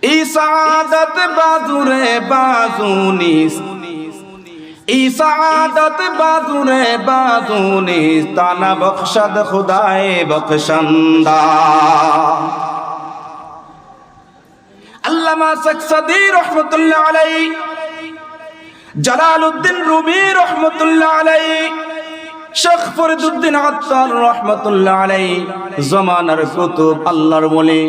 ইসাদত বাজুরে বাজুনিস, ইসাদত বাজুরে বাজুনিস, তানা বখশদ খুদায়ে বখশন্দা। আল্লামা সাকসাদি রহমতুল্লাহ আলাইহি, Jalaluddin Rumi রহমতুল্লাহ আলাইহি, শেখ ফরিদউদ্দিন আত্তার রহমতুল্লাহ আলাইহি, জমানার কুতুব, আল্লাহর ওলি,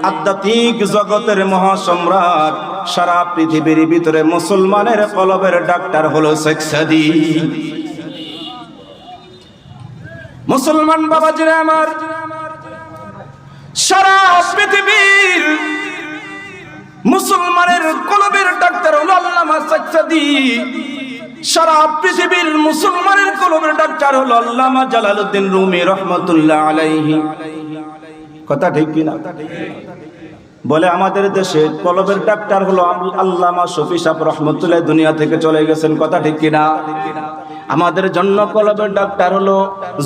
আধ্যাত্মিক জগতের মহাসম্রাট, সারা পৃথিবীর ভিতরে মুসলমানের কলবের ডাক্তার হলো শেখ সাদী। মুসলমান বাবাজিরা আমার, সারা পৃথিবীর মুসলমানের কলবের ডাক্তার হলো আল্লামা শেখ সাদী। সারা পৃথিবীর মুসলমানের কলবের ডাক্তার হলো আল্লামা জালালউদ্দিন রুমি রহমতুল্লাহ আলাইহি। কথা ঠিক কিনা? বলে আমাদের দেশে কলবের ডাক্তার হলো আল্লামা শফি সাহেব রহমতুল্লাহ, দুনিয়া থেকে চলে গেছেন। কথা ঠিক কিনা? আমাদের জন্য কলবের ডাক্তার হলো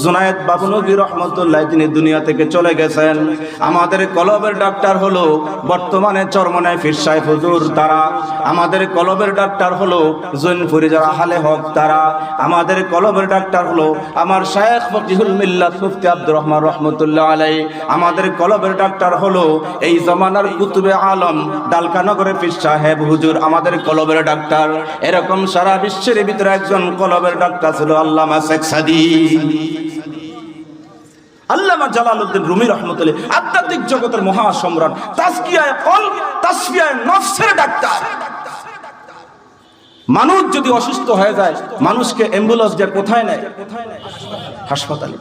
জুনায়েদ বাবুনগী রহমতুল্লাহ, তিনি দুনিয়া থেকে চলে গেছেন। আমাদের কলবের ডাক্তার হলো বর্তমানে চরমনায় পীর সাহেব হুজুর, তারা। আমাদের কলবের ডাক্তার হলো জৈনপুরি যারা আহলে হক, তারা। আমাদের কলবের ডাক্তার হলো আমার শায়েখ ফকিহুল মিল্লাত মুফতি আব্দুর রহমান রহমতুল্লাহ আলাইহি। আমাদের কলবের ডাক্তার হলো এই জমানার কুতুবে আলম ডালকানগরের পীর সাহেব হুজুর, আমাদের কলবের ডাক্তার। এরকম সারা বিশ্বের ভিতরে একজন কলবের ডাক্তার ছিল আল্লামা শেখ সাদী। আল্লামা জালালউদ্দিন রুমি রহমতুল্লাহ আধ্যাত্মিক জগতের মহাসম্রাট, তাজকিয়ায়ে কলব, তাসফিয়ায়ে নফসের ডাক্তার। মানুষ যদি অসুস্থ হয়ে যায়, মানুষকে অ্যাম্বুলেন্স দিয়ে কোথায় নেয়? হাসপাতালে।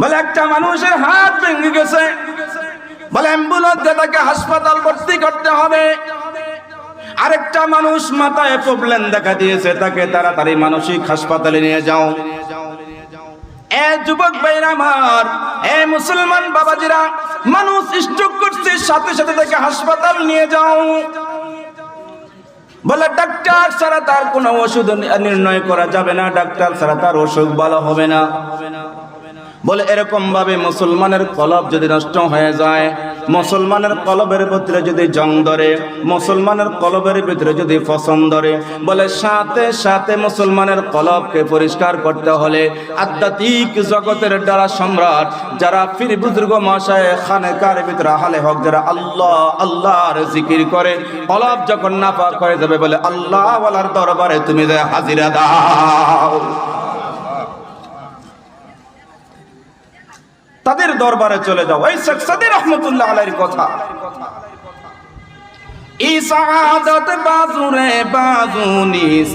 বলে একটা মানুষের হাত ভেঙে গেছে, বলে অ্যাম্বুলেন্স দিয়ে তাকে হাসপাতাল ভর্তি করতে হবে। আরেকটা মানুষ মাথায় প্রবলেম দেখা দিয়েছে, তাকে তাড়াতাড়ি মানসিক হাসপাতালে নিয়ে যাও। এ যুবক ভাইরা আমার, এ মুসলমান বাবাজিরা, মানুষ স্ট্রোক করছে, সাথে সাথে তাকে হাসপাতাল নিয়ে যাও। বলে ডাক্তার ছাড়া তার কোনো ওষুধ নির্ণয় করা যাবে না, ডাক্তার ছাড়া তার অসুখ ভালো হবে না। বলে এরকম ভাবে মুসলমানের কলব যদি নষ্ট হয়ে যায়, মুসলমানের কলবের ভিতরে যদি জং ধরে, মুসলমানের কলবের ভিতরে যদি ফসন ধরে, বলে সাথে সাথে মুসলমানের কলবকে পরিষ্কার করতে হলে আধ্যাত্মিক জগতের দ্বারা সম্রাট যারা পীর বুজুর্গ মশায়ে খানেকার ভিতরে আহলে হক যারা আল্লাহ আল্লাহর জিকির করে, কলব যখন নাপাক হয়ে যাবে, বলে আল্লাহ ওয়ালার দরবারে তুমি যে হাজিরা দাও, তাদের দরবারে চলে যাও। এই শেখ সাদী রহমতুল্লাহ আলাইহির কথা। ইসাদত বাজুরে বাজুনিস,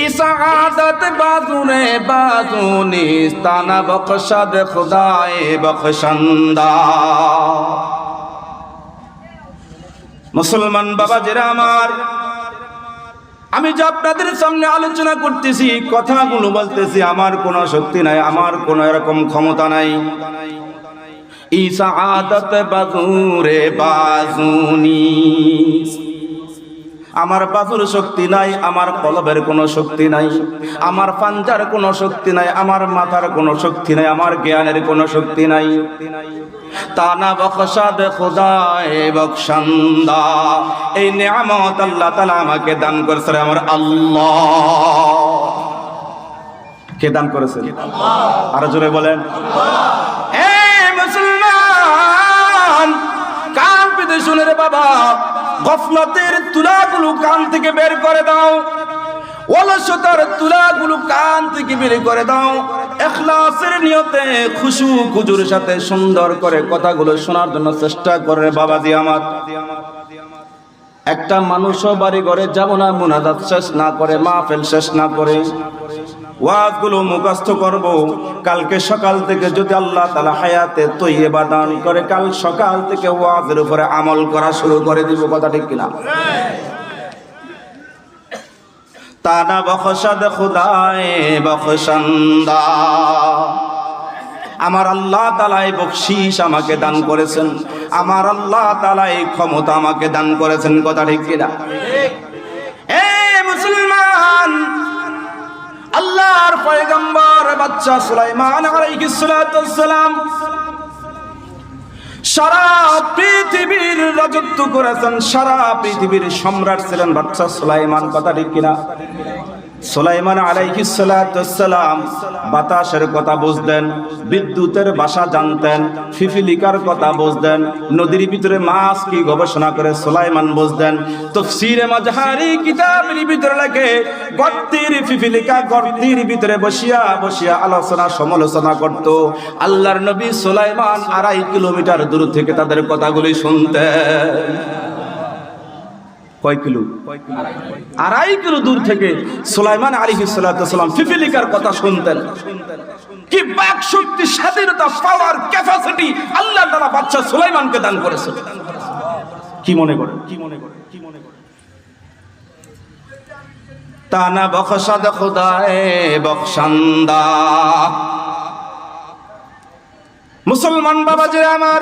ইসাদত বাজুরে বাজুনিস, তানা বখশদ খুদায়ে বখশন্দা। মুসলমান বাবাজিরা আমার, আমি যে আপনাদের সামনে আলোচনা করতেছি, কথাগুলো বলতেছি, আমার কোনো শক্তি নাই, আমার কোনো এরকম ক্ষমতা নাই। ইসাদত বাজুরে বাজুনিস, আমার বাজুর শক্তি নাই, আমার কলবের কোনো শক্তি নাই, আমার পাঞ্জার কোনো শক্তি নাই, আমার মাথার কোনো শক্তি নাই, আমার জ্ঞানের কোনো শক্তি নাই। তানা বখশদ খুদায়ে বখশন্দা, এই নিয়ামত আল্লাহ তাআলা আমাকে দান করেছেন। আমার আল্লাহ কে দান করেছেন? আল্লাহ। আরো জোরে বলেন আল্লাহ। এ মুসলমান, কান পেতে শুনে রে বাবা, গফলতের তুলাগুলো কান থেকে বের করে দাও, অলসতার তুলাগুলো কান থেকে বের করে দাও। ইখলাসের নিয়তে খুশু খুজুর সাথে সুন্দর করে কথাগুলো শোনার জন্য চেষ্টা করে বাবাজি আমার। একটা মানুষও বাড়ি ঘরে যাব না মুনাজাত শেষ না করে, মাহফিল শেষ না করে ওয়াজগুলো মুখস্থ করব। কালকে সকাল থেকে যদি আল্লাহ তাআলা হায়াতে তৈয়বা দান করে, কাল সকাল থেকে ওয়াজের উপরে আমল করা শুরু করে দিব। কথা ঠিক কিনা? তানা বখশদ খুদায়ে বখশন্দা, আমার আল্লাহ তাআলা এই বকশিশ আমাকে দান করেছেন, আমার আল্লাহ তাআলা এই ক্ষমতা আমাকে দান করেছেন। কথা ঠিক কিনা? এ মুসলমান, আল্লাহর পয়গম্বর বাদশা সুলাইমান আলাইহিস সালাতু ওয়াস সালাম সারা পৃথিবীর রাজত্ব করেছেন, সারা পৃথিবীর সম্রাট ছিলেন বাদশা সুলাইমান। কথা ঠিক কিনা? সুলাইমান আলাইহিস সালাম বাতাসের কথা বুঝতেন, বিদ্যুতের ভাষা জানতেন, ফিফিলিকার কথা বুঝতেন, নদীর ভিতরে মাছ কি গবেষণা করে সুলাইমান বুঝতেন। তাফসীরে মাজহারি কিতাবের ভিতরে লেখে গর্তের ফিফিলিকা গর্তের ভিতরে বসিয়া বসিয়া আলোচনা সমালোচনা করত। আল্লাহর নবী সুলাইমান 2.5 কিলোমিটার দূর থেকে তাদের কথাগুলি শুনতেন। কয় কিলো? 2.5 কিলো দূর থেকে সুলাইমান আলাইহিস সালাম ফিফিলিকার কথা শুনতেন। কি বাক শক্তি, স্বাধীনতা, পাওয়ার, ক্যাপাসিটি আল্লাহ তাআলা বাদশা সুলাইমানকে দান করেছে। কি মনে করে? তানা বখশাদ খুদায়ে বখশান্দা। মুসলমান বাবাজি আমার,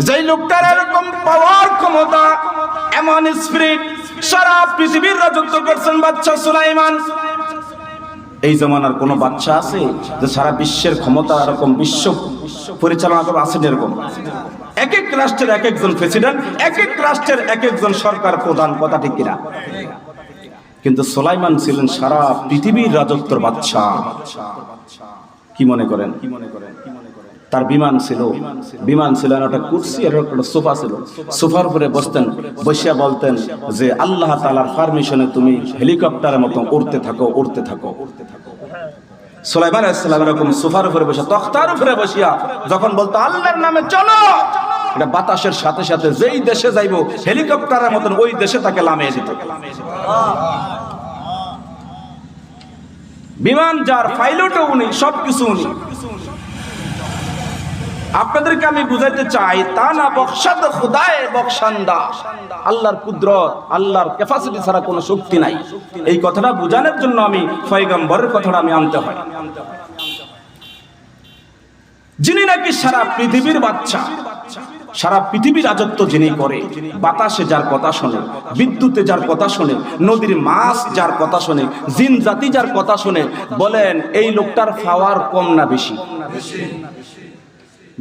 যেই লোকটার এরকম পাওয়ার, ক্ষমতা, এমন স্পিরিট, সারা পৃথিবীর রাজত্ব করছেন বাদশা সুলাইমান। এই জমানার কোন বাদশা আছে যে সারা বিশ্বের ক্ষমতা এরকম বিশ্ব পরিচালনা করে? আছেন এরকম? এক এক রাষ্ট্রের এক একজন প্রেসিডেন্ট, এক এক রাষ্ট্রের এক একজন সরকার প্রধান। কথা ঠিক কিনা? কিন্তু সুলাইমান ছিলেন সারা পৃথিবীর রাজত্বের বাদশা। কি মনে করেন? তার বিমান ছিল, একটা কুরসি আর একটা সোফা ছিল। সোফার উপরে বসতেন, বসিয়া বলতেন যে আল্লাহ তাআলার পারমিশনে তুমি হেলিকপ্টারের মতো উড়তে থাকো, উড়তে থাকো। সুলাইমান আলাইহিস সালাম এরকম সোফার উপরে বসে, তখতার উপরে বসিয়া যখন বলতো আল্লাহর নামে চলো, এটা বাতাসের সাথে সাথে যেই দেশে যাইবো হেলিকপ্টারের মতন ওই দেশে তাকে নামিয়ে দিত। বিমান যার, পাইলটও উনি, সবকিছু উনি। আপনাদেরকে আমি বুঝাইতে চাই, তা না বখশাদ খুদায়ে বখশান্দা। আল্লাহর কুদরত, আল্লাহর ক্যাপাসিটি ছাড়া কোনো শক্তি নাই। এই কথাটা বোঝানোর জন্য আমি পয়গম্বরের কথাটা আমি আনতে হয়। যিনি নাকি সারা পৃথিবীর বাদশা, সারা পৃথিবীর রাজত্ব যিনি করে, বাতাসে যার কথা শোনে, বিদ্যুতে যার কথা শোনে, নদীর মাছ যার কথা শোনে, জিন জাতি যার কথা শোনে, বলেন এই লোকটার পাওয়ার কম না বেশি?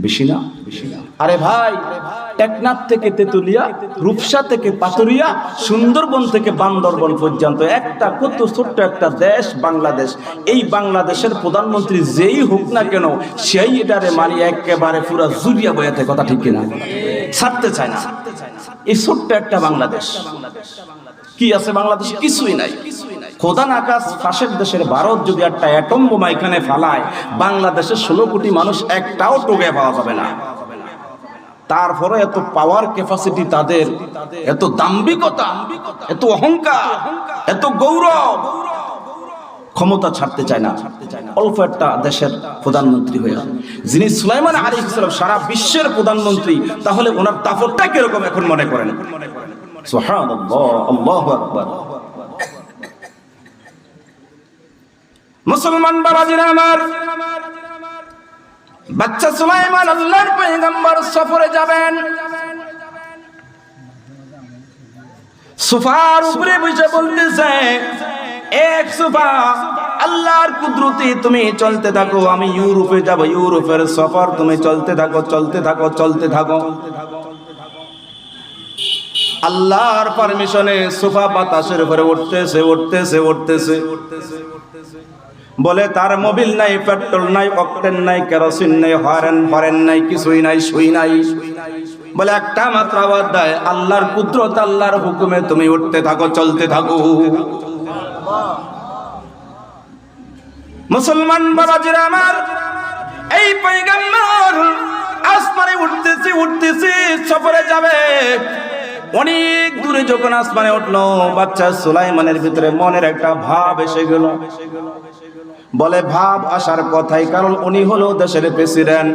বেশি না? আরে ভাই, টেকনাফ থেকে তেতুলিয়া, রূপসা থেকে পাতুরিয়া, সুন্দরবন থেকে বান্দরবন পর্যন্ত একটা কত ছোট্ট একটা দেশ বাংলাদেশ। এই বাংলাদেশের প্রধানমন্ত্রী যেই হোক না কেন, সেই এটারে মানি একেবারে পুরো জুড়িয়া বয়াতে। কথা ঠিক কিনা? ছাড়তে চায় না। এই ছোট্ট একটা বাংলাদেশ, কি আছে বাংলাদেশে? কিছুই নাই। খোদান আকাশ পাশের দেশের ভারত যদি একটা অ্যাটম বোমা এখানে ফালায়, বাংলাদেশের 16 কোটি মানুষ একটাও টোকে পাওয়া যাবে না। তারপরে এত পাওয়ার ক্যাপাসিটি তাদের, এত দাম্ভিকতা, এত অহংকার, এত গৌরব, ক্ষমতা ছাড়তে চায় না। অল্প একটা দেশের প্রধানমন্ত্রী হয়ে, যিনি সুলাইমান আলাইহিস সালাম সারা বিশ্বের প্রধানমন্ত্রী, তাহলে ওনার দাপটটা কিরকম এখন মনে করেন? সুবহানাল্লাহ, আল্লাহু আকবার। মুসলমান বাবাজিরা আমার, বাদশা সুলাইমান আল্লাহর পয়গম্বর সফরে যাবেন। সোফার উপরে বসে বলতেছে, এক সোফা, আল্লাহর কুদরতে তুমি চলতে থাকো, আমি ইউরোপে যাব, ইউরোপের সফর, তুমি চলতে থাকো, চলতে থাকো, চলতে থাকো। আল্লাহর পারমিশনে সোফা বাতাসের উপরে উঠতেছে, উঠতেছে, উঠতেছে। বলে তার মোবিল নাই, পেট্রোল নাই, অকটেন নাই, কেরোসিন নাই, হরেন নাই, কিছুই নাই, সুই নাই। বলে একটা মাত্র আওয়াজ দেয়, আল্লাহর কুদরত, আল্লাহর হুকুমে তুমি উঠতে থাকো, চলতে থাকো। মুসলমান বাবাজিরা আমার, এই পয়গম্বর আসমানে উঠতেছে, উঠতেছে, সফরে যাবে। অনেক দূরে যখন আসমানে উঠলো, বাদশা সুলাইমানের ভিতরে মনের একটা ভাব এসে গেল। বলে ভাব আসার কথাই, কারণ উনি হলো দেশের প্রেসিডেন্ট।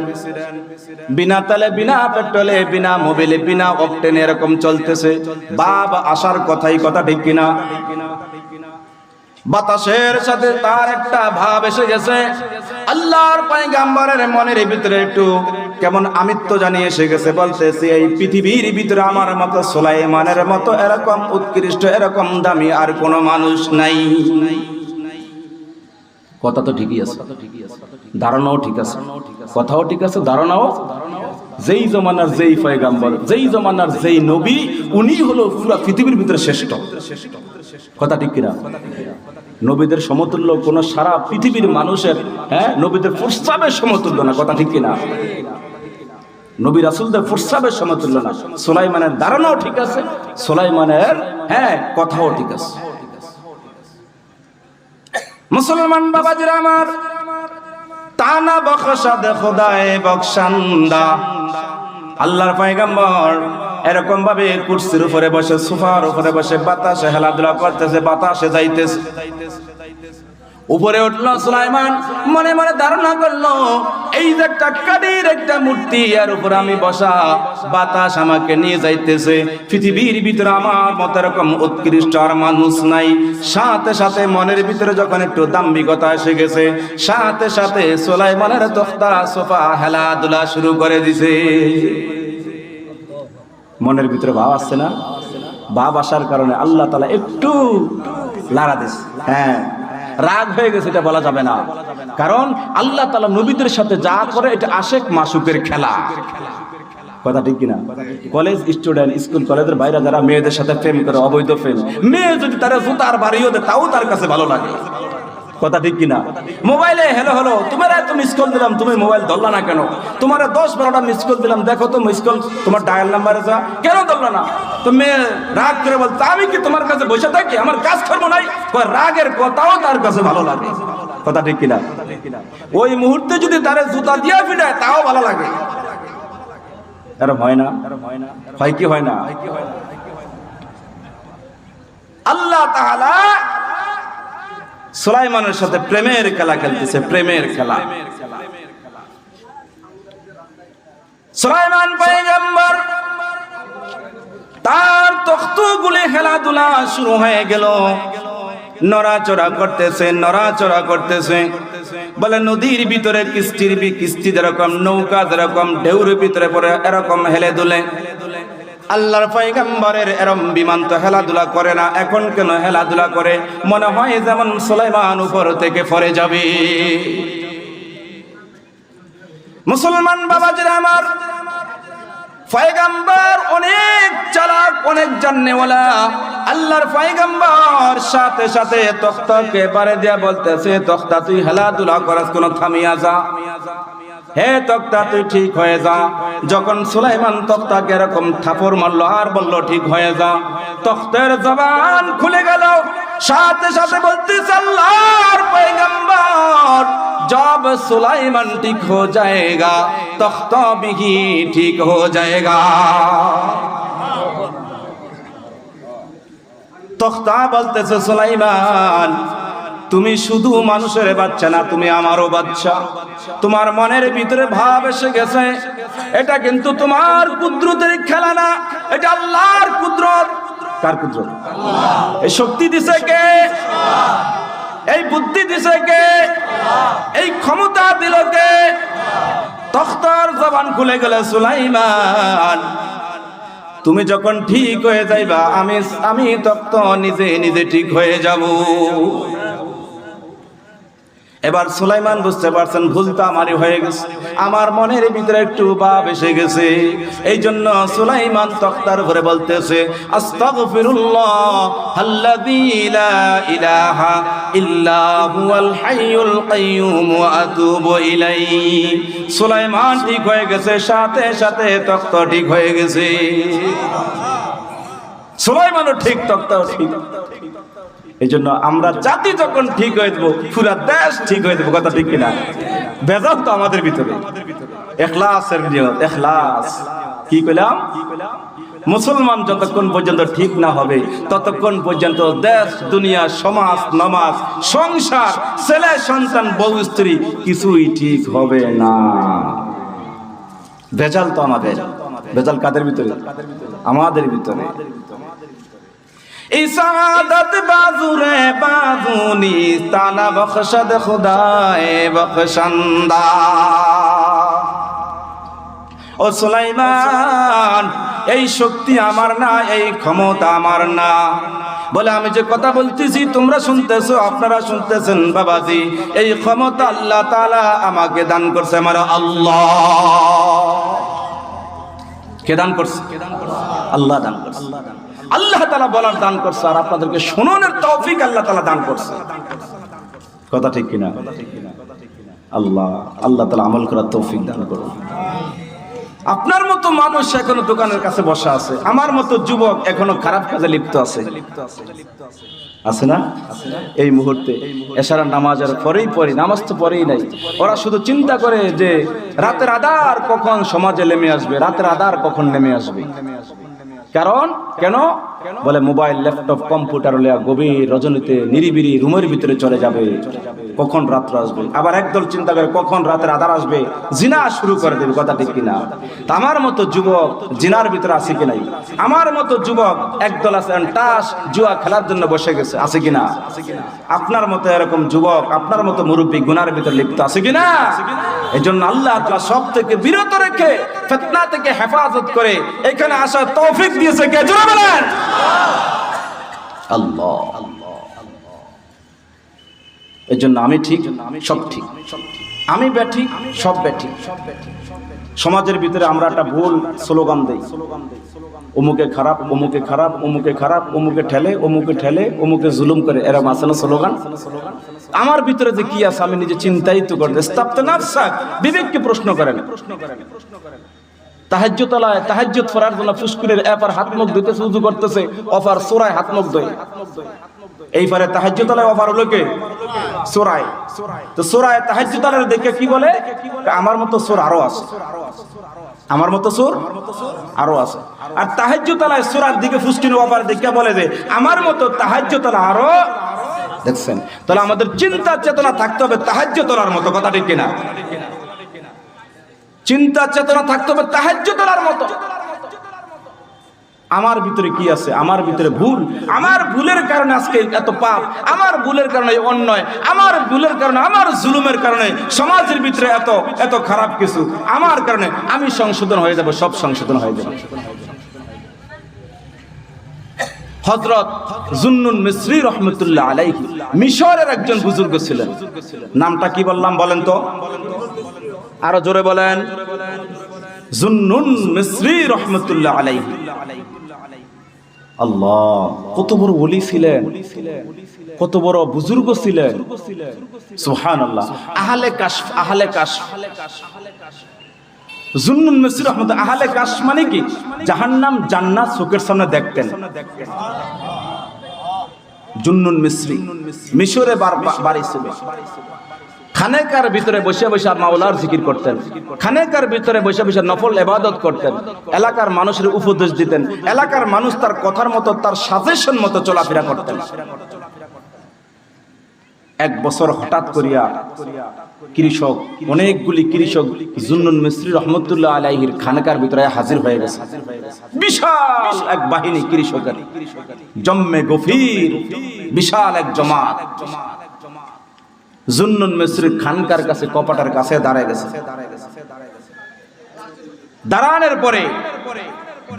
বিনা তেলে, বিনা পেট্রোলে, বিনা মোবিলে, বিনা অকটেনে এরকম চলতেছে। ভাব আসার কথাই। কথা ঠিক কিনা? বাতাসের সাথে তার একটা ভাব এসে গেছে। আল্লাহর পয়গম্বরের মনের ভিতরে একটু কেমন আমিত্ব জানিয়ে এসে গেছে। বলতেছে, এই পৃথিবীর ভিতরে আমার মতো সুলাইমানের মতো এরকম উৎকৃষ্ট, এরকম দামি আর কোনো মানুষ নাই। কথা তো ঠিকই আছে, ধারণাও ঠিক আছে, কথাও ঠিক আছে, ধারণাও যেই জমানার যেই পয়গাম্বর, যেই জমানার যেই নবী, উনি হলো পুরো পৃথিবীর ভিতরে শ্রেষ্ঠ। কথা ঠিক কিনা? নবীদের সমতুল্য কোন সারা পৃথিবীর মানুষের, নবীদের প্রস্তাবের সমতুল্য না। কথা ঠিক কিনা? নবী রাসূলদের প্রস্তাবের সমতুল্য না। সুলাইমানের ধারণাও ঠিক আছে, সুলাইমানের কথাও ঠিক আছে। মুসলমান বাবাজিরা আমার, তানা বখশা দে খোদায়ে বখশান্দা। আল্লাহর পয়গম্বর এরকম ভাবে কুরসির উপরে বসে, সোফার উপরে বসে বাতাসে খেলাধুলা করতেছে, বাতাসে যাইতেছে। উপরে উঠলো সুলাইমান, মনে মনে ধারণা করলো এই যে একটা কাঠের একটা মূর্তি, এর উপর আমি বসা, বাতাস আমাকে নিয়ে যাইতেছে। পৃথিবীর ভিতরে আমার মতো এরকম উৎকৃষ্ট আর মানুষ নাই। সাথে সাথে মনের ভিতরে যখন একটু দাম্ভিকতা এসে গেছে, সাথে সাথে সুলাইমানের তখতা সোফা খেলাধুলা শুরু করে দিছে। মনের ভিতরে ভাব আসছে না? ভাব আসার কারণে আল্লাহ তাআলা একটু লাড়া দিছে। রাগ হয়ে গেছে এটা বলা যাবে না, কারণ আল্লাহ তাআলা নবীদের সাথে যা করে এটা আশেক মাসুকের খেলা। কথা ঠিক কিনা? কলেজ স্টুডেন্ট, স্কুল কলেজের বাইরে যারা মেয়েদের সাথে প্রেম করে, অবৈধ প্রেম, মেয়ে যদি তারা জুতার বাড়িও দেয় তাও তার কাছে ভালো লাগে। কথা ঠিক কিনা? মোবাইলে হ্যালো হ্যালো, তোমার এত মিস কল দিলাম, তুমি মোবাইল ধরলা না কেন? তোমার 10-12টা মিস কল দিলাম, দেখো তো মিস কল তোমার ডায়াল নাম্বারে যা, কেন ধরলা না? তো মেয়ে রাগ করে বলতে, আমি কি তোমার কাছে বসে থাকি? আমার কাজ করবো নাই? রাগের কথাও তার কাছে ভালো লাগে। কথা ঠিক কিনা? ওই মুহূর্তে যদি তারে জুতা দিয়া ফিটায় তাও ভালো লাগে। এরকম হয় না? হয় কি হয় না? আল্লাহ তাআলা সুলাইমানের সাথে প্রেমের খেলা খেলতেছে, প্রেমের খেলা। সুলাইমান পয়গম্বর তার তখ্তগুলি খেলাধুলা শুরু হয়ে গেল, নড়াচড়া করতেছে, নড়াচড়া করতেছে। বলে নদীর ভিতরে কিস্তি যেরকম, নৌকা যেরকম ঢেউর ভিতরে পড়ে এরকম হেলে দুলে। আল্লাহর পয়গম্বরের এরম বিমান তো খেলাধুলা করে না, এখন কেন খেলাধুলা করে? মনে হয় যেমন সুলাইমান উপর থেকে পড়ে যাবে। মুসলমান বাবাজিরা আমার, পয়গম্বর অনেক চালাক, অনেক জানেওয়ালা। আল্লাহর পয়গম্বর সাথে সাথে তখতাকে বারে দিয়া বলতেছে, তখতা তুই খেলাধুলা করাস, কোন থামিয়া যা, হে তখতা তুই ঠিক হয়ে যা। যখন সুলাইমান তখতাকে এরকম থাপড় মারলো আর বললো ঠিক হয়ে যা, তখতের জবান খুলে গেল। সাথে সাথে বলতেছে আল্লাহর পয়গম্বর, जब सुलाइमान ठीक हो जाएगा तख्ता भी ठीक हो जाएगा। তখতা বলতেছে সুলাইমান, তুমি শুধু মানুষের বাচ্চা না, তুমি আমারও বাচ্চা। তোমার মনের ভিতরে ভাব এসে গেছে, এটা কিন্তু তোমার কুদরতের খেলা না, এটা আল্লাহর কুদরত। কার কুদরত? আল্লাহ। এই শক্তি দিছে কে? এই বুদ্ধি দিছে কে? এই ক্ষমতা দিল কে? তখতার জবান খুলে গেল, সুলাইমান তুমি যখন ঠিক হয়ে যাইবা আমি তখন নিজে নিজে ঠিক হয়ে যাব। এবার সুলাইমান বুঝতে পারছেন ভুলটা আমারই হয়ে গেছে, আমার মনের ভিতরে একটু ভাব এসে গেছে। এই জন্য সুলাইমান তখতার উপরে বলতেছে আস্তাগফিরুল্লাহ আল্লাযী লা ইলাহা ইল্লা হুয়াল হাইয়ুল কাইয়্যুম ওয়া আতুবু ইলাইহি। সুলাইমান ঠিক হয়ে গেছে, সাথে সাথে তখতা ঠিক হয়ে গেছে। সুলাইমানও ঠিক, তখতাও ঠিক। এই জন্য আমরা জাতি যখন ঠিক হয়ে যাবো, পুরা দেশ ঠিক হয়ে যাবো। কথা ঠিক কিনা? বেজাল তো আমাদের ভিতরে, ইখলাসের নিয়ত, ইখলাস। কি কইলাম? মুসলমান যতক্ষণ পর্যন্ত ঠিক না হবে ততক্ষণ পর্যন্ত দেশ, দুনিয়া, সমাজ, নামাজ, সংসার, ছেলে সন্তান, বউ স্ত্রী কিছুই ঠিক হবে না। বেজাল তো আমাদের। বেজাল কাদের ভিতরে? আমাদের ভিতরে। ইসাদত বাজুরে বাজুনি তানা বখশদ খুদায়ে বখশন্দা। ও সুলাইমান, এই শক্তি আমার না, এই ক্ষমতা আমার না। বলে আমি যে কথা বলতেছি তোমরা শুনতেছো, আপনারা শুনতেছেন বাবাজি, এই ক্ষমতা আল্লাহ তাআলা আমাকে দান করছে, আমার আল্লাহ। কে দান করছে? আল্লাহ দান করছে। আল্লাহ তাআলা বলার দান করছে, আর আপনাদেরকে শোনানোর তৌফিক আল্লাহ তাআলা দান করছে। কথা ঠিক কিনা? আল্লাহ তাআলা আমল করার তৌফিক দান করুন। আপনার মতো মানুষ এখনো দোকানের কাছে বসা আছে, আমার মতো যুবক এখনো খারাপ কাজে লিপ্ত আছে, আছে না? এই মুহূর্তে এশারার নামাজের পরেই পড়ি, নামাজ তো পড়েই নাই। ওরা শুধু চিন্তা করে যে রাতের আধার কখন সমাজে নেমে আসবে, রাতের আধার কখন নেমে আসবে। কারণ কেন বলে মোবাইল, ল্যাপটপ, কম্পিউটার লইয়া গভীর রজনীতে নিরিবিরি রুমের ভিতরে চলে যাবে, কখন রাত্র আসবে। আবার একদল চিন্তা করে কখন রাতের আধার আসবে, জিনা শুরু করে দেবে। কথা ঠিক কিনা? আমার মতো যুবক জিনার ভিতরে আছে কি নাই? আমার মতো যুবক একদল আছে তাস জুয়া খেলার জন্য বসে গেছে, আছে কিনা? আপনার মতো এরকম যুবক, আপনার মতো মুরব্বী গুনার ভিতরে লিপ্ত আছে কিনা? এই জন্য আল্লাহ তাআলা সব থেকে বিরত রেখে ফিতনা থেকে হেফাজত করে এখানে আসার তৌফিক দিয়েছে। কে জোরে বলেন? আল্লাহ। এই জন্য আমি ঠিক, সব ঠিক, আমি ব্যাঠিক, সব ব্যাঠিক। সমাজের ভিতরে আমরা একটা ভুল স্লোগান দেই, অমুকে খারাপ, অমুকে খারাপ, অমুকে খারাপ, অমুকে ঠেলে, অমুকে ঠেলে, অমুকে জুলুম করে, এরকম আছে না স্লোগান? আমার ভিতরে যে কি আছে আমি নিজে চিন্তায়িত করতে বিবেককে প্রশ্ন করেন। তাহাজ্জুদে তাহাজ্জুদ পড়ার জন্য ফুসকুরের এপার হাত মুখ ধুইতেছে, উযু করতেছে, অফার সূরায় হাত মুখ ধুই। এই পারে তাহাজ্জুদে অফার হলো কে? সূরায়। তো সূরায় তাহাজ্জুদের দেখে কি বলে? আমার মতো সূরা আরো আছে, আমার মতো সূরা আরো আছে। আর তাহাজ্জুদে সূরার দিকে ফুসকুরের অফার দেখে বলে যে আমার মতো তাহাজ্জুদে আরো। দেখছেন? তাহলে আমাদের চিন্তা চেতনা থাকতে হবে তাহাজ্জুদের মতো। কথা ঠিক কিনা? চিন্তা চেতনা থাকতে হবে তাহাজ্জুদের মতো। আমার ভিতরে কি আছে? আমার ভিতরে ভুল, আমার ভুলের কারণে আজকে এত পাপ, আমার ভুলের কারণে অন্যায়, আমার ভুলের কারণে, আমার জুলুমের কারণে সমাজের ভিতরে এত এত খারাপ কিছু, আমার কারণে আমি সংশোধন হয়ে যাব, সব সংশোধন হয়ে যাবে। হযরত জুন্নুন মিসরি রাহমাতুল্লাহ আলাইহি মিশরের একজন বুজুর্গ ছিলেন। নামটা কি বললাম বলেন তো? আরো জোরে বলেন। জুন্নুন মিসরি রাহমাতুল্লাহ আলাইহি। আল্লাহ, কত বড় ওলি ছিলেন, কত বড় বুজুর্গ ছিলেন। সুবহানাল্লাহ। আহলে কাশফ, আহলে কাশফ। জুন্নুন মিসরি রাহমাতুল্লাহ আহলে কাশফ মানে কি? জাহান্নাম জান্নাত চোখের সামনে দেখতেন। জুন্নুন মিসরি মিশরে বাড়ি ছিল। খানেকার ভিতরে বসে বসে মাওলার জিকির করতেন, খানেকার ভিতরে বসে বসে নফল ইবাদত করতেন, এলাকার মানুষের উপদেশ দিতেন, এলাকার মানুষ তার কথার মতো, তার সাজেশন মতো চলাফেরা করতেন। এক বছর হঠাৎ করিয়া কৃষক, অনেকগুলি কৃষক জুন্নুন মিসরি রাহমাতুল্লাহ আলাইহির খানেকার ভিতরে হাজির হয়ে গেছে। বিশাল এক বাহিনী কৃষকের, জম্মে গফির, বিশাল এক জমাত জুন্নুন মিসরি খানকার কাছে, কপাটার কাছে দাঁড়ায় গেছে। দাঁড়ানোর পরে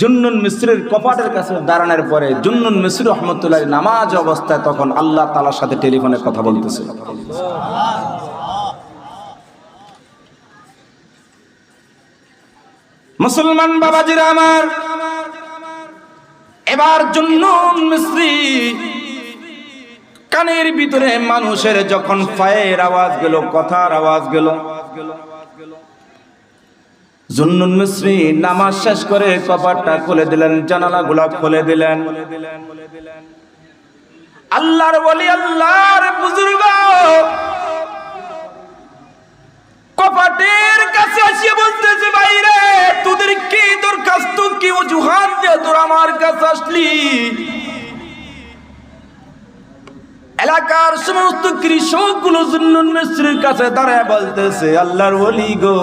জুন্নুন মিসরির কপাটের কাছে দাঁড়ানোর পরে জুন্নুন মিসরি রাহমাতুল্লাহ নামাজ অবস্থায় তখন আল্লাহ তাআলার সাথে টেলিফোনে কথা বলতেছে। মুসলমান বাবাজিরা আমার, এবার জুন্নুন মিসরি কানের ভিতরে মানুষের যখন পায়ের আওয়াজ গেল, কথার আওয়াজ গেল, জুন্নুন মিসরি নামাজ শেষ করে কপাটটা খুলে দিলেন, জানালাগুলো খুলে দিলেন। আল্লাহর ওলি, আল্লাহর বুজুর্গ কপাটের কাছে এসে বলতেছে, ভাইরে তোদের কি দরখাস্ত, কি অজুহাত দিয়ে তোর আমার কাছে আসলি? এলাকার সমস্ত কৃষক গুলো জুন্নুন মিসরির কাছে দাঁড়ায় বলতেছে, আল্লাহর ওলি গো,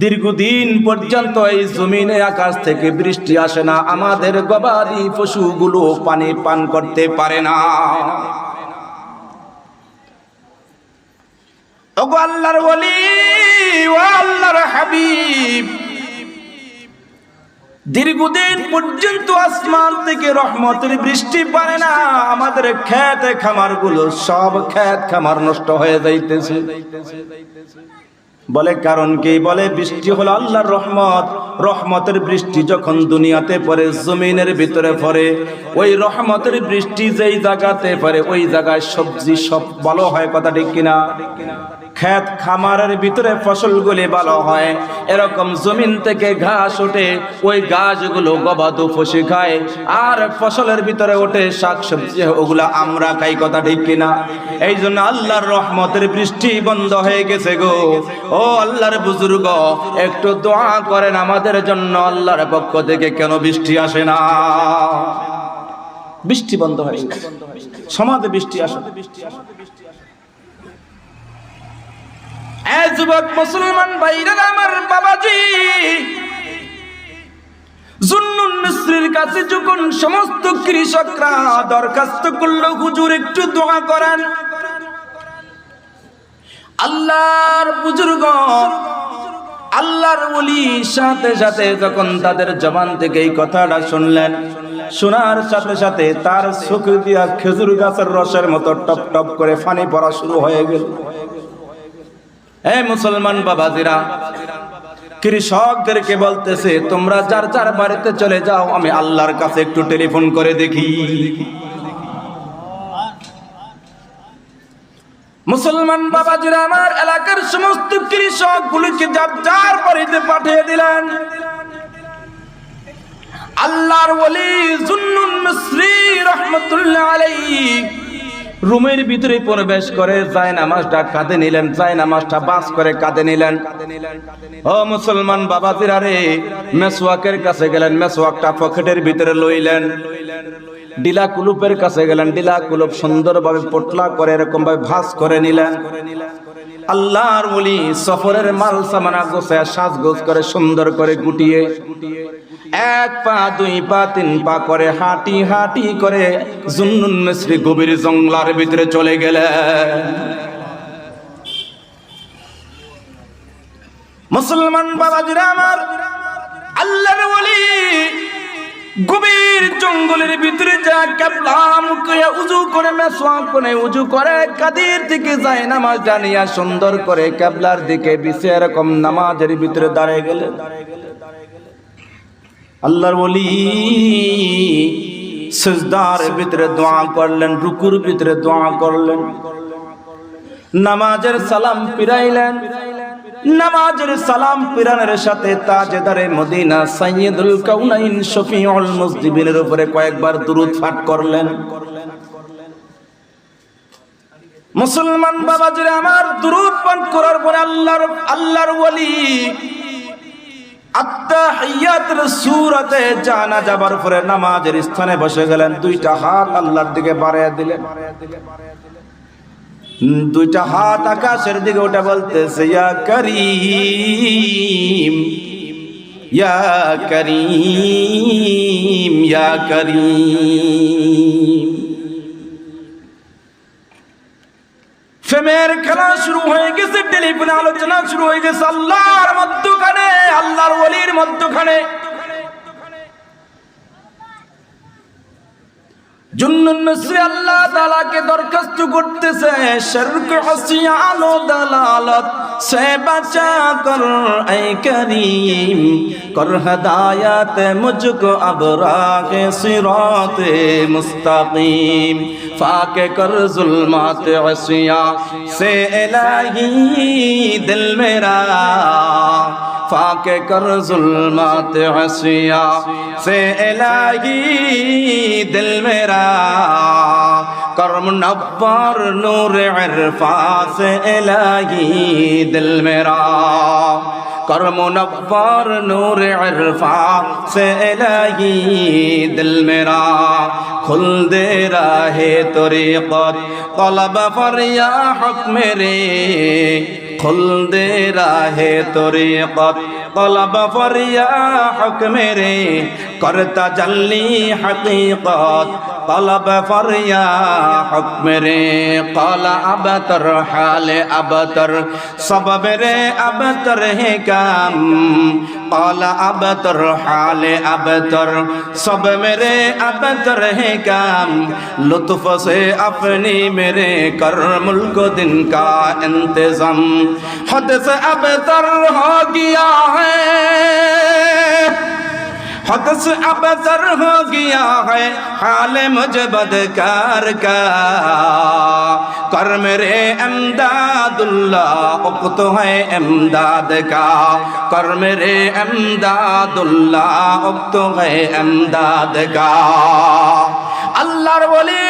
দীর্ঘদিন পর্যন্ত এই জমিনে আকাশ থেকে বৃষ্টি আসে না, আমাদের গবাদি পশুগুলো পানি পান করতে পারে না। ওগো আল্লাহর ওলি, ও আল্লাহর হাবিব, দীর্ঘদিন পর্যন্ত আসমান থেকে রহমতের বৃষ্টি পারে না, আমাদের ক্ষেত খামার গুলো সব ক্ষেত খামার নষ্ট হয়ে যাইতেছে। বলে কারণ কি? বলে বৃষ্টি হলো আল্লাহর রহমত। রহমতের বৃষ্টি যখন দুনিয়াতে পড়ে, জমিনের ভিতরে পড়ে, ওই রহমতের বৃষ্টি যেই জায়গাতে পড়ে ওই জায়গায় সবজি সব ভালো হয়। কথা ঠিক কিনা? ক্ষেত খামারের ভিতরে ফসলগুলি ভালো হয়। এরকম জমিন থেকে ঘাস ওঠে, ওই ঘাসগুলো গবাদি পশু খায়, আর ফসলের ভিতরে ওঠে শাক সবজি, ওগুলা আমরা খাই। কথা ঠিক কিনা? এই জন্য আল্লাহর রহমতের বৃষ্টি বন্ধ হয়ে গেছে গো। ও আল্লাহর বুজুর্গ, একটু দোয়া করেন আমাদের জন্য, আল্লাহর পক্ষ থেকে কেন বৃষ্টি আসে না? বৃষ্টি বন্ধ হয়ে গেছে, সমাজে বৃষ্টি আসে। যুবক মুসলমান ভাইরা আমার, বাবাজি জুন্নুন মিসরির কাছে যখন সমস্ত কৃষকরা দরখাস্ত করলো, হুজুর একটু দোয়া করেন। আল্লাহর বুজুর্গ, আল্লাহর ওলি সাথে সাথে যখন তাদের জবান থেকে এই কথাটা শুনলেন, শোনার সাথে সাথে তার চোখ দিয়া খেজুর গাছের রসের মতো টপ টপ করে পানি পড়া শুরু হয়ে গেল। এই মুসলমান বাবাজিরা, কৃষকদেরকে বলতেছে, তোমরা যার যার বাড়িতে চলে যাও, আমি আল্লাহর কাছে একটু টেলিফোন করে দেখি। মুসলমান বাবাজিরা আমার, এলাকার সমস্ত কৃষক গুলিকে যার যার বাড়িতে পাঠিয়ে দিলেন। আল্লাহর ওলি জুন্নুন মিসরি রহমাতুল্লাহ আলাইহি রুমের ভিতরে প্রবেশ করে যায় নামাজটা কাঁধে নিলেন, যায় নামাজটা বাস করে কাঁধে নিলেন। ও মুসলমান বাবাজিরা রে, মেসওয়াকের কাছে গেলেন, মেসওয়াকটা পকেটের ভিতরে লইলেন। ডিলা কুলুপের কাছে গেলেন, ডিলা কুলুপ সুন্দরভাবে পটলা করে এরকম ভাবে ভাঁজ করে নিলেন। আল্লাহর ওলি সফরের মাল সামানা গোছায় সাজগোজ করে সুন্দর করে গুটিয়ে এক পা দুই পা তিন পা করে হাঁটি হাঁটি করে জুন্নুন মিসরি গভীর জঙ্গলার ভিতরে চলে গেলেন। মুসলমান বাবাজিরা আমার, আল্লাহর ওলি গভীর জঙ্গলের ভিতরে যা কিবলা মুখে উযু করে, মেসওয়াক করে উযু করে, কাদের দিকে যায় নামাজ জানিয়া সুন্দর করে কিবলার দিকে বিছে এরকম নামাজের ভিতরে দাঁড়িয়ে গেলেন। আল্লাহর ওলি সিজদার ভিতরে দোয়া করলেন, রুকুর ভিতরে দোয়া করলেন, নামাজের সালাম ফিরাইলেন। নামাজের সালাম ফিরানোর সাথে তাজেদারে মদিনা সাইয়্যিদুল কাউনাইন শফিউল মুজনিবিনের উপরে কয়েকবার দুরূদ পাঠ করলেন। মুসলমান বাবাজিরা আমার, দুরূদ পাঠ করার পরে আল্লাহর ওলি আত্তাহিয়াতের সূরাতে জানা যাবার পরে নামাজের স্থানে বসে গেলেন। দুইটা হাত আল্লাহর দিকে বাড়িয়ে দিলেন, দুইটা হাত আকাশের দিকে ওটা বলতেছে, ইয়া করিম ইয়া করিম ইয়া করিম। ফেমের খেলা শুরু হয়ে গেছে, টেলিফোনে আলোচনা শুরু হয়ে গেছে আল্লাহর মধ্যখানে, আল্লাহর ওলির মধ্যখানে। জুন্নুন মিসরি আল্লাহ তাআলাকে দরখাস্ত করতেছে, শিরক হসিয়ান ও দালালত সে বাঁচা কর এ করিম, কর হিদায়াত মুঝকো আব রাহে সিরাতে মুস্তাকিম, ফাকে কর जुल्मात আসিয়া সে ইলাহি দিল মেরা, फाके कर जुल्मात हसिया से इलाही दिल मेरा, कर मुनव्वर नूर इरफा से इलाही दिल मेरा, कर मुनव्वर नूर इरफा से इलाही दिल मेरा, खुल दे राहे तरीक़त तलब फरिया हुक्म मेरे, खुल दे राहे तरीक़त तलब फरिया हुक्म मेरे, करता जल्ली हकीकत तलब फरिया हुक्म रे काला अबतर हाल अबतर सब मेरे अबतर है काम काला अबतर हाल अबतर सब मेरे अबतर है काम लुत्फ से अपनी मेरे कर मुल्क दिन का इंतजाम हद से अबतर हो गया है हद से अबतर हो गया है हाल मुझे बदकार का कर मेरे इमदादुल्लाह उक्त है इमदाद का कर मेरे इमदादुल्लाह उक्त है इमदाद का আল্লাহর ওলি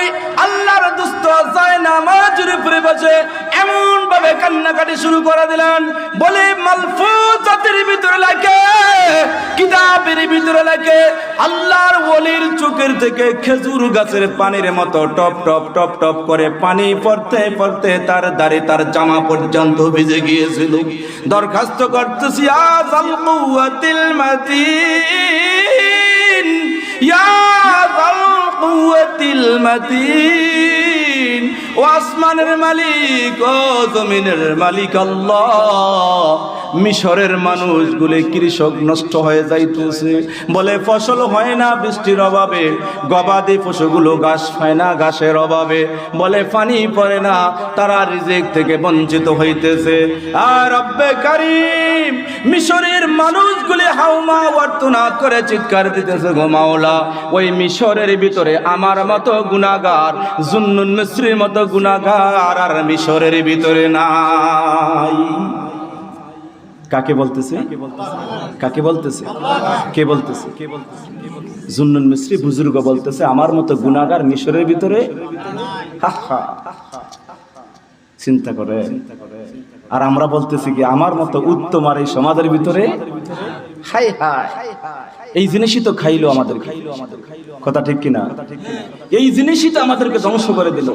আল্লাহর দোস্ত যায় নামাজের উপরে বসে এমন ভাবে কান্নাকাটি শুরু করে দিলেন বলে মালফুজাতের ভিতরে লাগে কিতাবের ভিতরে লাগে আল্লাহর ওলির চোখের থেকে খেজুর গাছের পানির মতো টপ টপ টপ টপ করে পানি পড়তে পড়তে তার দাড়ি তার জামা পর্যন্ত ভিজে গিয়েছিল দরখাস্ত করতেছি আযাল কুওয়াতিল মাতিন ইয়া যাল কুওয়াতিল মাতিন ও আসমানের মালিক ও জমিনের মালিক আল্লাহ মিশরের মানুষগুলো কৃষক নষ্ট হয়ে যাইতেছে বলে ফসল হয় না বৃষ্টির অভাবে গবাদি পশুগুলো ঘাস পায় না ঘাসের অভাবে বলে পানি পড়ে না তারা রিজিক থেকে বঞ্চিত হইতেছে আর রব্বে কারীম মিশরের মানুষগুলো হাউমা ওয়ার্তনাদ করে চিৎকার দিতেছে গো মাওলা ওই মিশরের ভিতরে আমার মতো গুনাহগার জুন্নুন মিসরির মতো গুনাহগার আর মিশরের ভিতরে নাই কাকে বলতেছে কাকে বলতেছে কে বলতেছে জুন্নুন মিসরি বুজুর্গ বলতেছে আমার মতো গুনাহগার মিশরের ভিতরে চিন্তা করে আর আমরা বলতেছি কি আমার মতো উত্তম আর এই সমাজের ভিতরে হাই হাই এই জিনিসই তো খাইলো আমাদের কথা ঠিক কিনা এই জিনিসই তো আমাদেরকে ধ্বংস করে দিল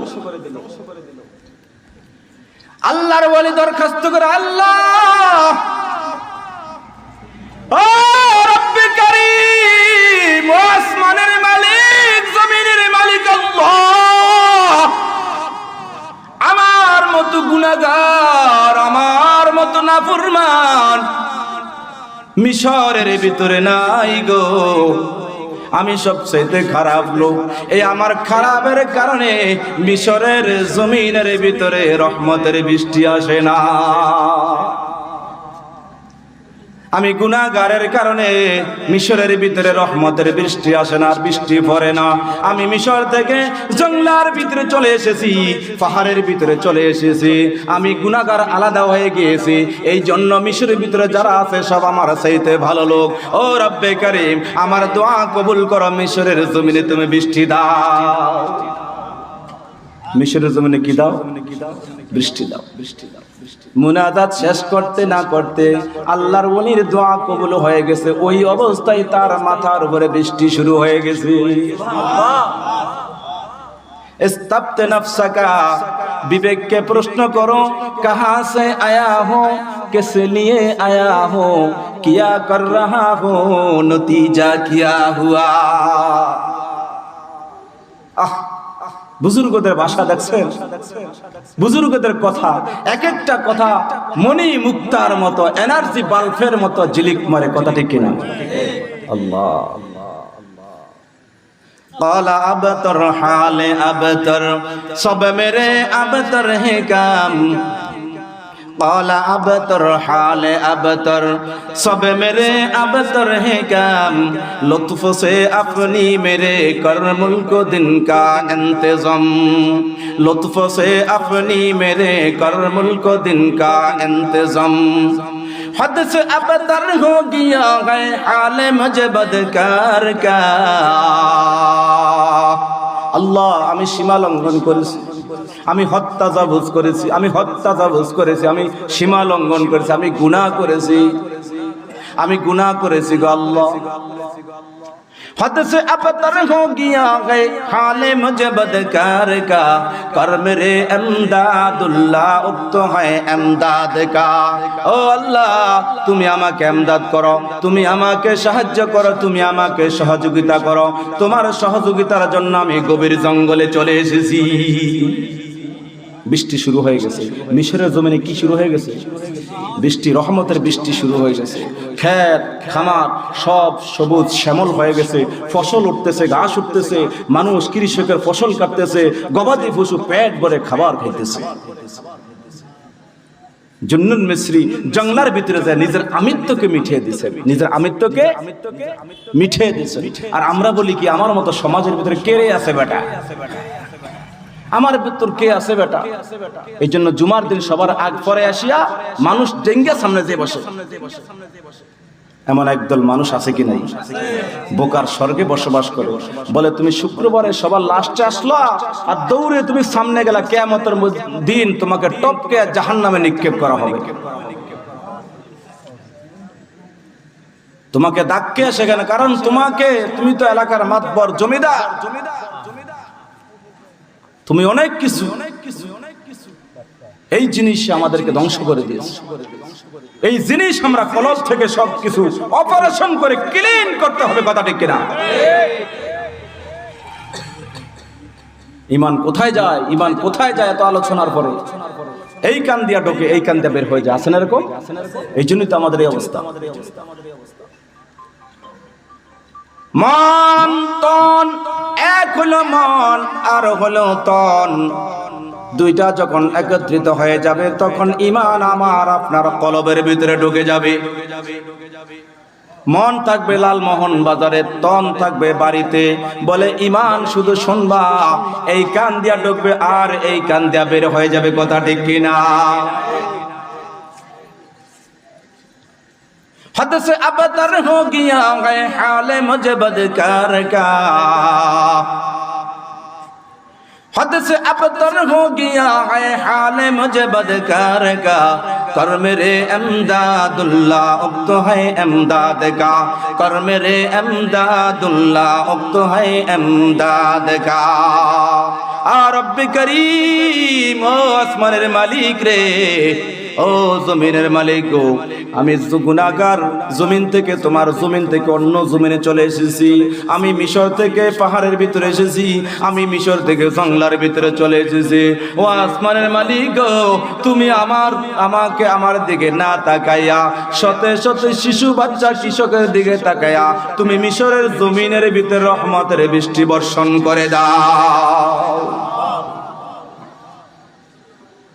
আল্লাহর ওলি দরখাস্ত করে আল্লাহ ও রব্বে কারীম ও আসমানের মালিক জমিনের মালিক আল্লাহ আমার মতো গুনাহগার আমার মতো নাফরমান মিশরের ভিতরে নাই গো আমি সবচেয়ে খারাপ লোক এই আমার খারাপের কারণে মিশরের জমিনের ভিতরে রহমতের বৃষ্টি আসে না আমি গুনাহগারের কারণে মিশরের ভিতরে রহমতের বৃষ্টি আসে না বৃষ্টি পড়ে না আমি মিশর থেকে জঙ্গলার ভিতরে চলে এসেছি পাহাড়ের ভিতরে চলে এসেছি আমি গুনাহগার আলাদা হয়ে গিয়েছি এই জন্য মিশরের ভিতরে যারা আছে সব আমার চাইতে ভালো লোক ও রব্বে কারীম আমার দোয়া কবুল করো মিশরের জমিনে তুমি বৃষ্টি দাও মিশরের জমিনে কি দাও বৃষ্টি দাও বৃষ্টি দাও মুনাজাত শেষ করতে না করতে আল্লাহর ওলির দোয়া কবুল হয়ে গেছে ওই অবস্থায় তার মাথার উপরে বৃষ্টি শুরু হয়ে গেছে ইস্তাবতে নফসাকা বিবেককে প্রশ্ন করো কাহা সে আয়া হো কিসে লিয়ে আয়া হো কিয়া কর রহা হো নতিজা কিয়া হুয়া বুজুর্গদের ভাষা দেখছেন বুজুর্গদের কথা এক একটা কথা মনি মুক্তার মতো এনার্জি বাল্বের মতো ঝিলিক মারে কথা ঠিক কিনা আল্লাহ কালা আবতর হালে আবতর সব মেরে আবতর হে কাম काला अबतर हाल अबतर सब मेरे अबतर है काम लुत्फ से अपनी मेरे कर मुल्क दिन का इंतजाम लुत्फ से अपनी मेरे कर मुल्क दिन का इंतजाम हद से अबतर हो गया है हाल मुझे बदकार का अल्लाह আমি সীমা লঙ্ঘন করেছি আমি হত্যাজাবুজ করেছি আমি সীমা লঙ্ঘন করেছি আমি গুনাহ করেছি আমি গুনাহ করেছি গো আল্লাহ। हद से अबतर हो गया गए हाले मुझे बदकार का कर मेरे एमदादुल्लाह उब तो है एमदाद का। ओ अल्लाह তুমি আমাকে এমদাদ করো, তুমি আমাকে সাহায্য করো, তুমি আমাকে সহযোগিতা করো। তোমার সহযোগিতার জন্য আমি গভীর জঙ্গলে চলে এসেছি। বৃষ্টি শুরু হয়ে গেছে মিশরের জমিনে। কি শুরু হয়ে গেছে? বৃষ্টি, রহমতের বৃষ্টি শুরু হয়ে গেছে। ক্ষেত খামার সব সবুজ শ্যামল হয়ে গেছে, ফসল উঠতেছে, ঘাস উঠতেছে, মানুষ কৃষকের ফসল কাটতেছে, গবাদি পশু পেট ভরে খাবার খাইতেছে। জুন্নুন মিসরি জঙ্গলার ভিতরে যায় নিজের আমিত্বকে মিঠিয়ে দিছে, নিজের আমিত্বকে মিঠিয়ে দিছে। আর আমরা বলি কি, আমার মতো সমাজের ভিতরে কে আছে বেটা, আমার ভিতর কে আছে বেটা। এই জন্য জুমার দিন সবার আগ পরে আসিয়া মানুষ ডেঙ্গে সামনে যে বসে। এমন একদল মানুষ আছে কি নাই? বোকার স্বর্গে বসবাস করে। বলে তুমি শুক্রবারে সবার লাস্টে আসলা আর দৌড়ে তুমি সামনে গেলা, কিয়ামতের দিন তোমাকে টপকে জাহান্নামে নিক্ষেপ করা হবে। তোমাকে ডাককে সেখানে, কারণ তুমি তো এলাকার মাতবর, জমিদার, তুমি অনেক কিছু। এই জিনিস আমাদেরকে ধ্বংস করে দিয়েছে। এই জিনিস আমরা কলব থেকে সবকিছু অপারেশন করে ক্লিন করতে হবে, কথা ঠিক কিনা? ঈমান কোথায় যায়, ঈমান কোথায় যায়? এত আলোচনার পরে এই কান দিয়া ঢোকে, এই কান দিয়া বের হয়ে যায়। আছেন এরকম? এই জন্যই তো আমাদের এই অবস্থা। মন তন এক হলো, মন আর হলো তন, দুইটা যখন একত্রিত হয়ে যাবে তখন ঈমান আমার আপনার কলবের ভিতরে ঢুকে যাবে। মন থাকবে লালমোহন বাজারে, তন থাকবে বাড়িতে। বলে ঈমান শুধু শুনবা, এই কান দিয়া ঢুকবে আর এই কান দিয়া বের হয়ে যাবে, কথা ঠিক কিনা? हद से अबतर हो गया है हाल मुझे बदकार का, हद से अबतर हो गया है हाल मुझे बदकार का, कर मेरे एमदादुल्लाह अब तो है एमदाद का, कर मेरे एमदादुल्लाह अब तो है एमदाद का। আর রব্বে করিম, ও আসমানের মালিক রে, ও জমিনের মালিক গো, আমি গুনাহগার, জমিন থেকে তোমার জমিন থেকে অন্য জমিনে চলে এসেছি। আমি মিশর থেকে পাহাড়ের ভিতরে এসেছি, আমি মিশর থেকে জঙ্গলার ভিতরে চলে এসেছি। ও আসমানের মালিক গো, তুমি আমাকে আমার দিকে না তাকাইয়া শতে শতে শিশু বাচ্চা কৃষকের দিকে তাকাইয়া তুমি মিশরের জমিনের ভিতরে রহমতের বৃষ্টি বর্ষণ করে দাও।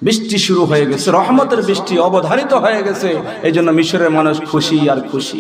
বৃষ্টি শুরু হয়ে গেছে, রহমতের বৃষ্টি অবধারিত হয়ে গেছে। এই জন্য মিশরের মানুষ খুশি আর খুশি।